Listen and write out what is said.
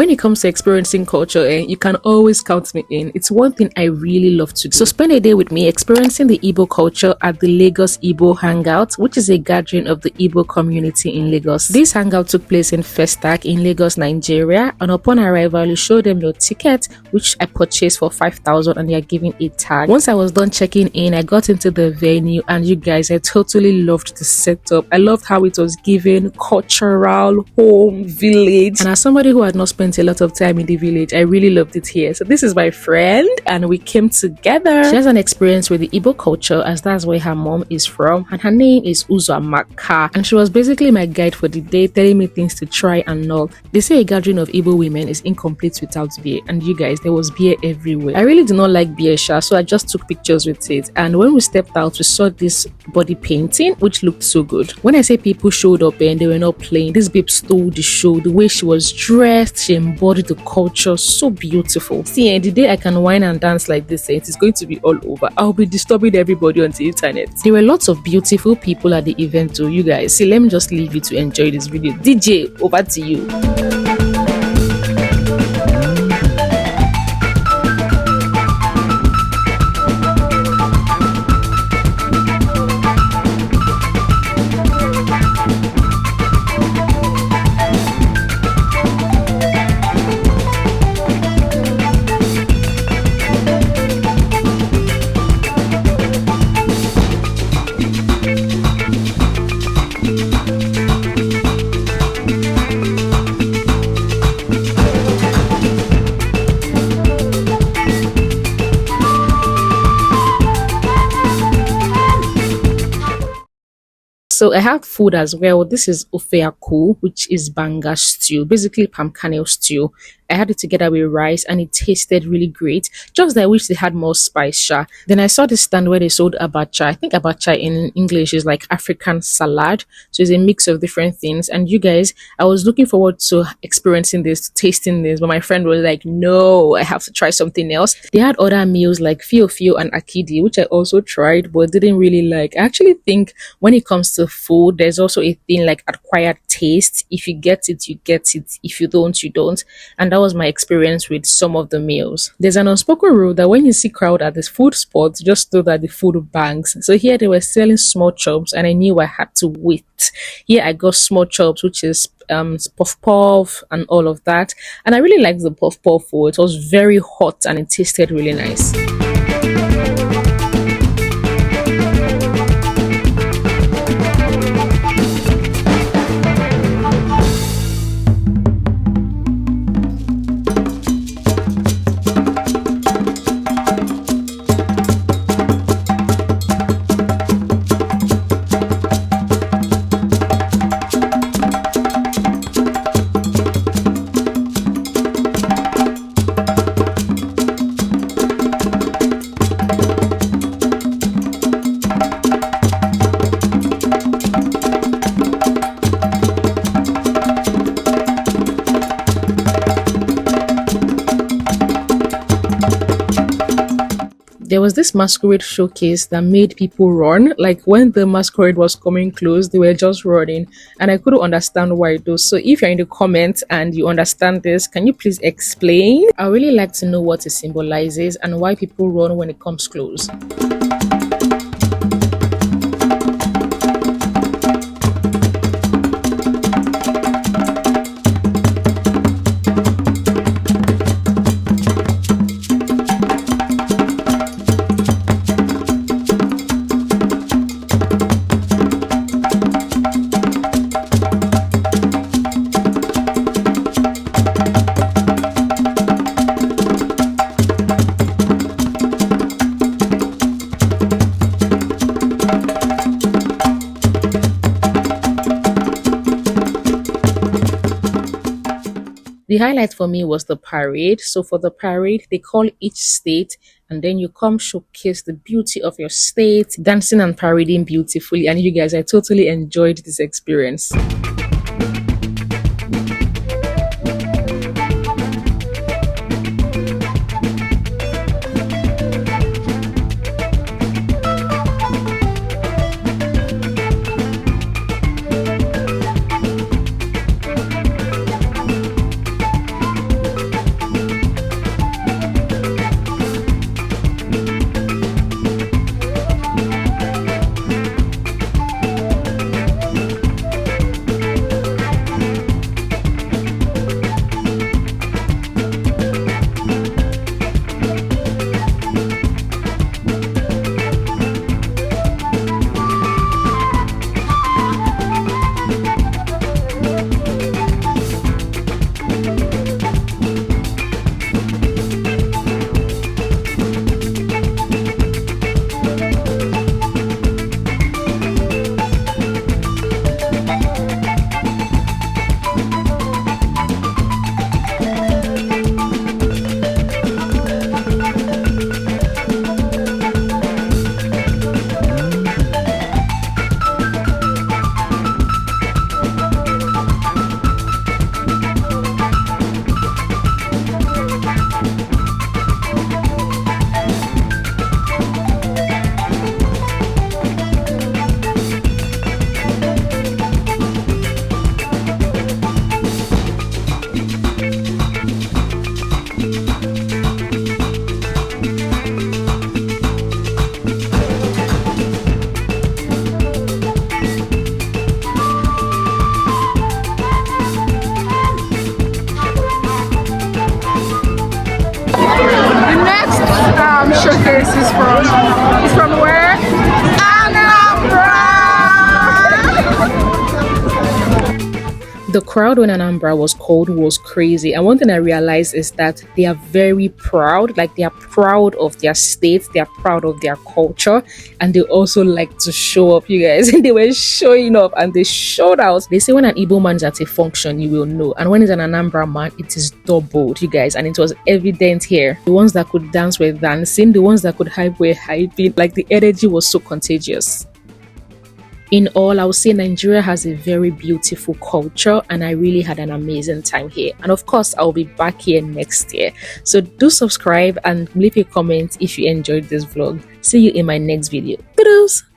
When it comes to experiencing culture, you can always count me in. It's one thing I really love to do. So spend a day with me experiencing the Igbo culture at the Lagos Igbo Hangout, which is a gathering of the Igbo community in Lagos. This hangout took place in Festac in Lagos, Nigeria, and upon arrival, you show them your ticket, which I purchased for 5,000, and they are giving a tag. Once I was done checking in, I got into the venue, and you guys, I totally loved the setup. I loved how it was given cultural, home, village, and as somebody who had not spent a lot of time in the village, I really loved it here. So this is my friend, and we came together. She has an experience with the Igbo culture, as that's where her mom is from, and her name is Uzamaka, and she was basically my guide for the day, telling me things to try and all. They say a gathering of Igbo women is incomplete without beer, and you guys, there was beer everywhere. I really do not like beer, so I just took pictures with it, and when we stepped out, we saw this body painting, which looked so good. When I say people showed up and they were not playing, this babe stole the show. The way she was dressed, she embodied the culture so beautiful. See, the day I can whine and dance like this, it is going to be all over. I'll be disturbing everybody on the internet. There were lots of beautiful people at the event too, you guys. See, let me just leave you to enjoy this video. DJ, over to you. So I have food as well. This is ofeaku, which is banga stew, basically palm kernel stew. I had it together with rice and it tasted really great. Just that I wish they had more spice. Sha. Then I saw this stand where they sold abacha. I think abacha in English is like African salad. So it's a mix of different things. And you guys, I was looking forward to experiencing this, tasting this, but my friend was like, no, I have to try something else. They had other meals like fio and akidi, which I also tried but didn't really like. I actually think when it comes to food, there's also a thing like acquired taste. If you get it, you get it. If you don't, you don't. And that was my experience with some of the meals. There's an unspoken rule that when you see crowd at this food spot, just know that the food bangs. So here they were selling small chops, and I knew I had to wait. Here I got small chops, which is puff puff and all of that. And I really liked the puff puff food. It was very hot and it tasted really nice. There was this masquerade showcase that made people run. Like when the masquerade was coming close, they were just running, and I couldn't understand why though. So if you're in the comments and you understand this, can you please explain? I really like to know what it symbolizes and why people run when it comes close. The highlight for me was the parade. So for the parade, they call each state and then you come showcase the beauty of your state, dancing and parading beautifully. And you guys, I totally enjoyed this experience. Showcase is from where? Anambra! The crowd when Anambra was called was crazy, and one thing I realized is that they are very proud. Like, they are proud of their state, they are proud of their culture, and they also like to show up, you guys. They were showing up and they showed out. They say when an Igbo man is at a function, you will know, and when it's an Anambra man, it is doubled, you guys, and it was evident here. The ones that could dance were dancing, the ones that could hype were hyping. Like, the energy was so contagious. In all, I would say Nigeria has a very beautiful culture, and I really had an amazing time here. And of course, I'll be back here next year. So do subscribe and leave a comment if you enjoyed this vlog. See you in my next video. Toodles!